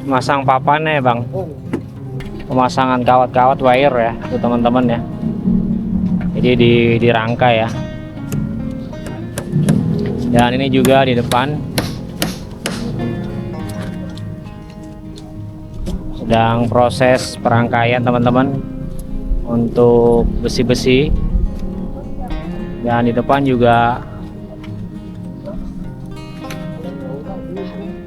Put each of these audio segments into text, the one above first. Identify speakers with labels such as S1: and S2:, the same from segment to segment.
S1: masang papannya bang, pemasangan kawat-kawat wire ya tuh teman-teman ya. Jadi dirangkai ya. Dan ini juga di depan sedang proses perangkaian teman-teman untuk besi-besi. Dan di depan juga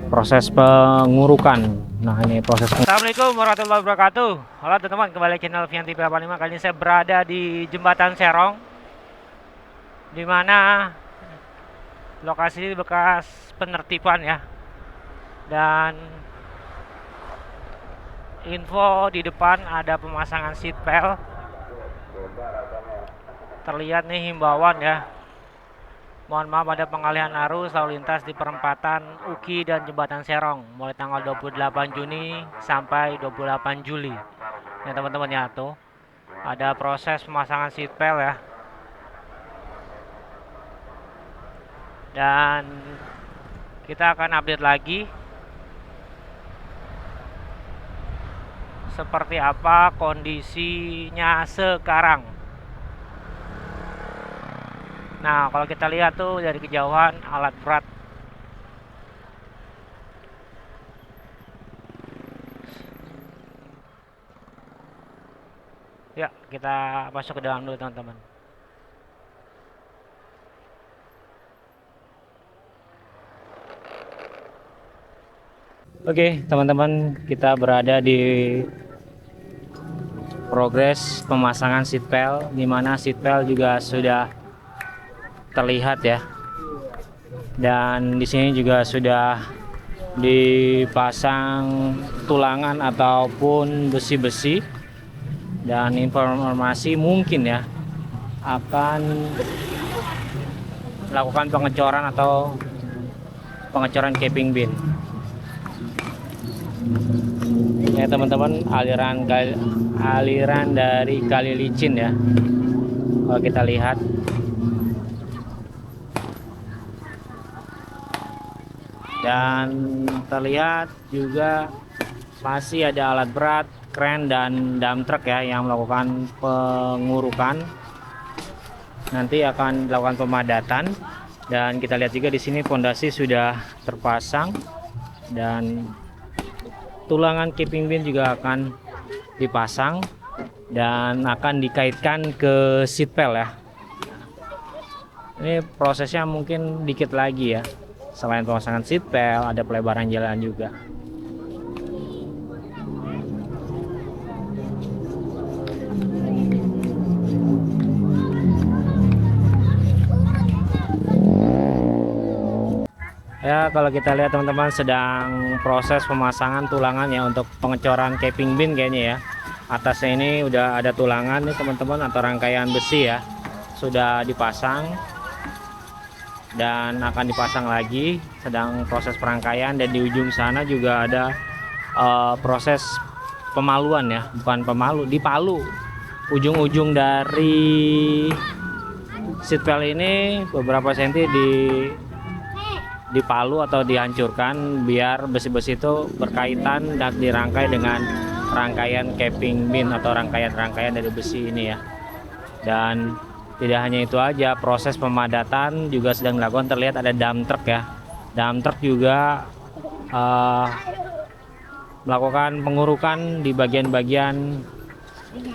S1: proses pengurukan. Nah ini proses. Assalamualaikum warahmatullahi wabarakatuh. Halo teman-teman, kembali ke channel Vian TV 85. Kali ini saya berada di Jembatan Serong, dimana lokasi bekas penertiban ya. Dan info di depan ada pemasangan seat belt. Terlihat nih himbauan ya. Mohon maaf ada pengalihan arus lalu lintas di perempatan Uki dan Jembatan Serong mulai tanggal 28 Juni sampai 28 Juli. Nah teman-teman ya, tuh ada proses pemasangan seat belt ya. Dan kita akan update lagi seperti apa kondisinya sekarang. Nah kalau kita lihat tuh dari kejauhan alat berat ya, kita masuk ke dalam dulu teman-teman. Oke teman-teman, kita berada di progres pemasangan seat belt, dimana seat belt juga sudah terlihat ya. Dan di sini juga sudah dipasang tulangan ataupun besi-besi. Dan informasi mungkin ya akan melakukan pengecoran atau pengecoran capping bin. Ya teman-teman, aliran dari kali licin ya. Kalau kita lihat dan terlihat juga masih ada alat berat, kren dan dump truck ya yang melakukan pengurukan. Nanti akan dilakukan pemadatan. Dan kita lihat juga di sini fondasi sudah terpasang dan tulangan capping bin juga akan dipasang dan akan dikaitkan ke seat belt ya. Ini prosesnya mungkin dikit lagi ya. Selain pemasangan seat belt, ada pelebaran jalan juga. Ya kalau kita lihat teman-teman sedang proses pemasangan tulangan ya untuk pengecoran capping bin kayaknya ya. Atasnya ini udah ada tulangan nih teman-teman atau rangkaian besi ya. Sudah dipasang dan akan dipasang lagi, sedang proses perangkaian. Dan di ujung sana juga ada proses pemaluan ya, bukan pemalu, dipalu. Ujung-ujung dari seat belt ini beberapa senti dipalu atau dihancurkan biar besi-besi itu berkaitan dan dirangkai dengan rangkaian capping bin atau rangkaian-rangkaian dari besi ini ya. Dan tidak hanya itu aja, proses pemadatan juga sedang dilakukan. Terlihat ada dump truck ya. Dump truck juga melakukan pengurukan di bagian-bagian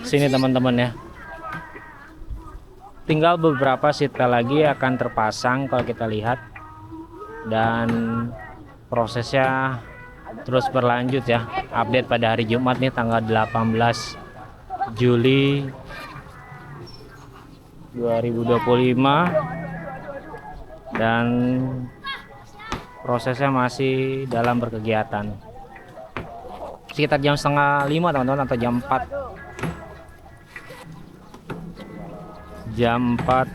S1: sini teman-teman ya. Tinggal beberapa seat belt lagi akan terpasang kalau kita lihat. Dan prosesnya terus berlanjut ya. Update pada hari Jumat nih tanggal 18 Juli 2025. Dan prosesnya masih dalam berkegiatan. Sekitar jam setengah 5 teman-teman, atau jam 4. Jam 4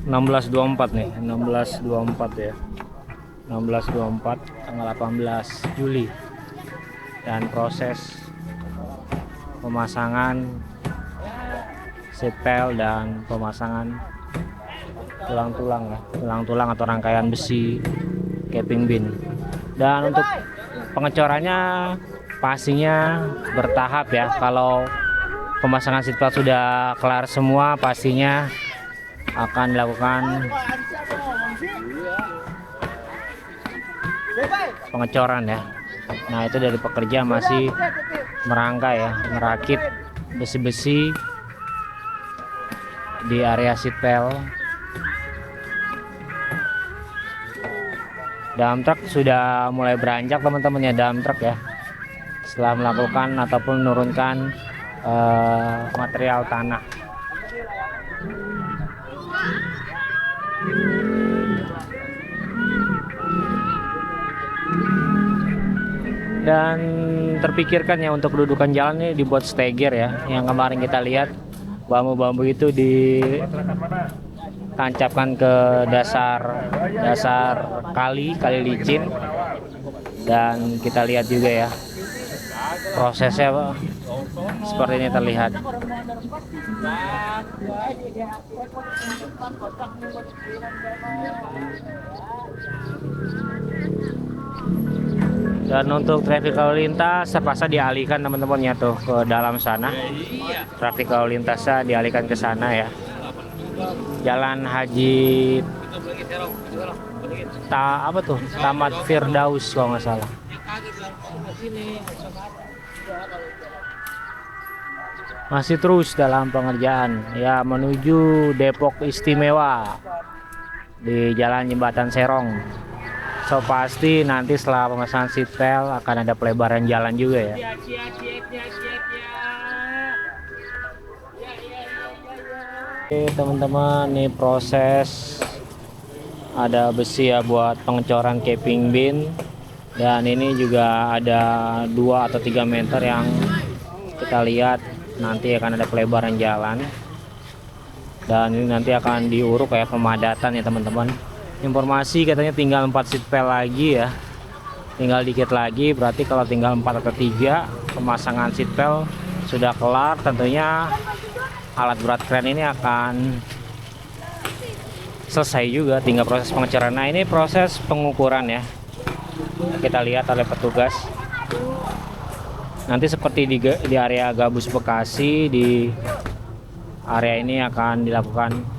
S1: 16.24 nih, 16.24 ya. 16.24 tanggal 18 Juli. Dan proses pemasangan seat belt dan pemasangan tulang-tulang ya, tulang-tulang atau rangkaian besi capping bin. Dan untuk pengecorannya pastinya bertahap ya. Kalau pemasangan seatbelt sudah kelar semua, pastinya akan dilakukan pengecoran ya. Nah, itu dari pekerja masih merangkai ya, merakit besi-besi di area seatbelt. Dump truck sudah mulai beranjak teman-teman ya, dump truck ya, setelah melakukan ataupun menurunkan material tanah. Dan terpikirkan ya untuk kedudukan jalan ini dibuat steger ya. Yang kemarin kita lihat bambu-bambu itu ditancapkan ke dasar kali licin. Dan kita lihat juga ya prosesnya seperti ini terlihat. Dan untuk traffic lalu lintas terpaksa dialihkan teman-teman ya tuh ke dalam sana. Traffic lalu lintasnya dialihkan ke sana ya. Jalan Haji Tamat Firdaus kalau nggak salah. Masih terus dalam pengerjaan ya menuju Depok Istimewa di Jalan Jembatan Serong. So pasti nanti setelah pemasangan seatbelt akan ada pelebaran jalan juga ya. Oke teman-teman, ini proses ada besi ya buat pengecoran capping bin. Dan ini juga ada 2 atau 3 meter yang kita lihat nanti akan ada pelebaran jalan. Dan ini nanti akan diuruk kayak pemadatan ya teman-teman. Informasi katanya tinggal 4 seatbelt lagi ya, tinggal dikit lagi. Berarti kalau tinggal 4 atau 3 pemasangan seatbelt sudah kelar, tentunya alat berat kren ini akan selesai juga, tinggal proses pengecoran. Nah, ini proses pengukuran ya, kita lihat oleh petugas. Nanti seperti di area Gabus Bekasi, di area ini akan dilakukan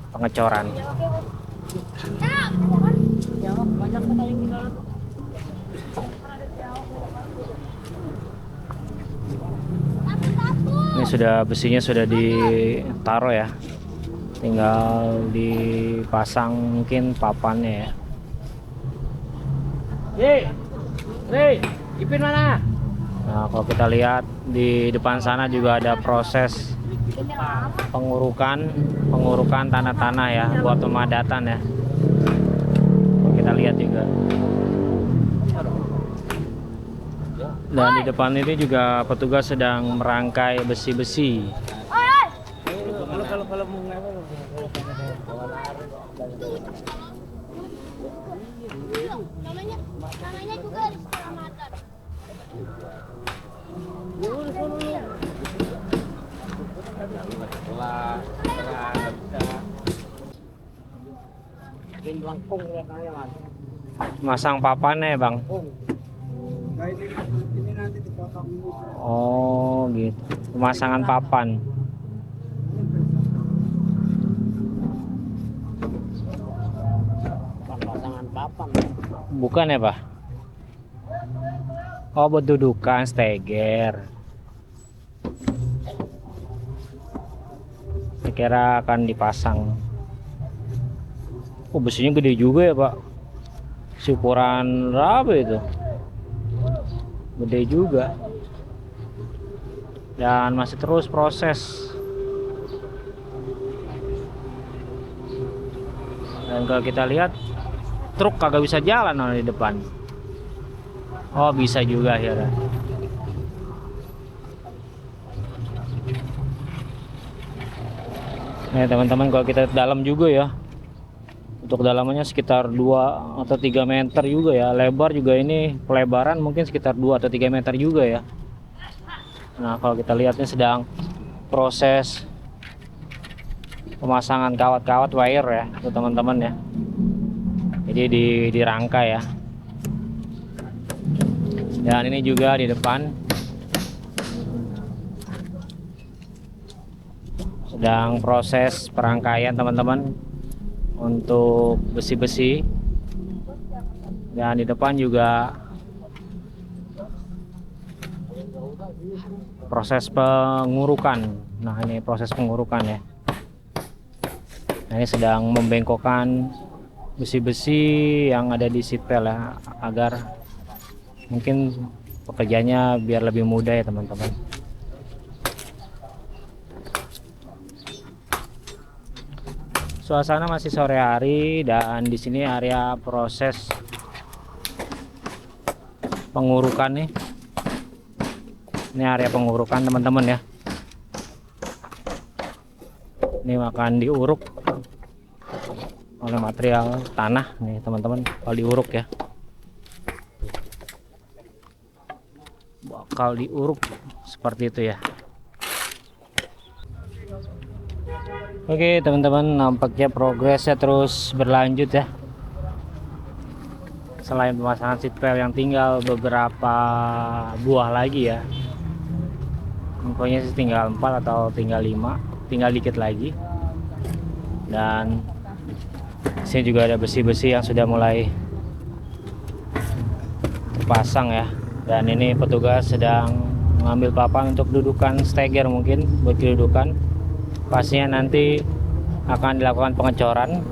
S1: pengecoran. Ini sudah besinya sudah ditaruh ya, tinggal dipasang mungkin papannya ya. Ipin mana? Nah, kalau kita lihat di depan sana juga ada proses pengurukan tanah-tanah ya buat pemadatan ya. Kita lihat juga. Dan di depan ini juga petugas sedang merangkai besi-besi.
S2: Namanya juga keselamatan.
S1: Masang papannya bang. Oh gitu, pemasangan papan.
S3: Pemasangan papan.
S1: Bukan ya pak? Oh buat dudukan steger. Saya kira akan dipasang. Oh besinya gede juga ya pak. Ukuran berapa itu? Gede juga. Dan masih terus proses. Dan kalau kita lihat truk kagak bisa jalan di depan. Oh bisa juga akhirnya. Nih teman-teman, kalau kita dalam juga ya, untuk dalamannya sekitar 2 atau 3 meter juga ya. Lebar juga ini pelebaran mungkin sekitar 2 atau 3 meter juga ya. Nah kalau kita lihatnya sedang proses pemasangan kawat-kawat wire ya, tuh teman-teman ya. Jadi dirangkai ya. Dan ini juga di depan sedang proses perangkaian teman-teman untuk besi-besi. Dan di depan juga proses pengurukan. Nah, ini proses pengurukan ya. Nah, ini sedang membengkokkan besi-besi yang ada di seatbelt ya, agar mungkin pekerjaannya biar lebih mudah ya teman-teman. Suasana masih sore hari dan di sini area proses pengurukan nih. Ini area pengurukan teman-teman ya. Ini akan diuruk oleh material tanah nih teman-teman. Kalau diuruk ya, bakal diuruk seperti itu ya. Oke teman-teman, nampaknya progresnya terus berlanjut ya. Selain pemasangan seatbelt yang tinggal beberapa buah lagi ya. Infonya sih tinggal 4 atau tinggal 5, tinggal dikit lagi. Dan sini juga ada besi-besi yang sudah mulai terpasang ya. Dan ini petugas sedang mengambil papan untuk dudukan steger, mungkin buat kedudukan. Pastinya nanti akan dilakukan pengecoran.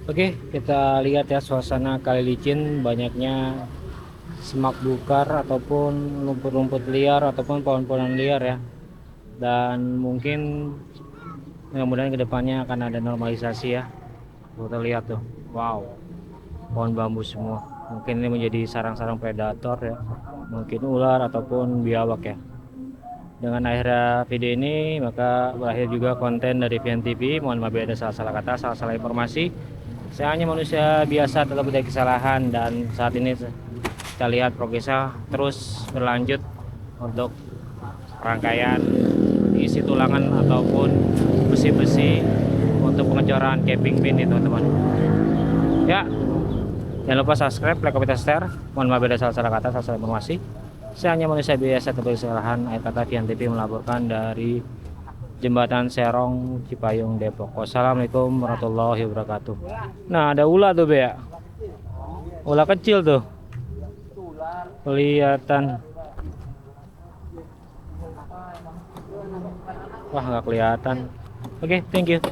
S1: Oke, kita lihat ya suasana kali licin, banyaknya semak belukar ataupun rumput-rumput liar ataupun pohon-pohonan liar ya. Dan mungkin mudah-mudahan kedepannya akan ada normalisasi ya. Kita lihat tuh, wow, pohon bambu semua. Mungkin ini menjadi sarang-sarang predator ya, mungkin ular ataupun biawak ya. Dengan akhirnya video ini maka berakhir juga konten dari Vian TV. Mohon maaf bila ada salah-salah kata, salah-salah informasi. Saya hanya manusia biasa, tetap ada kesalahan, dan saat ini kita lihat progresnya terus berlanjut untuk rangkaian isi tulangan ataupun besi-besi untuk pengecoran capping pin itu teman-teman. Ya, jangan lupa subscribe, like, comment, share. Mohon maaf bila ada salah-salah kata, salah-salah informasi. Saya hanya manusia biasa, tetap ada kesalahan. Akhir kata, Vian TV melaporkan dari Jembatan Serong, Cipayung, Depok. Wassalamualaikum warahmatullahi wabarakatuh. Nah, ada ular tuh Be ya. Ular kecil tuh. Kelihatan. Wah, nggak kelihatan. Oke, thank you.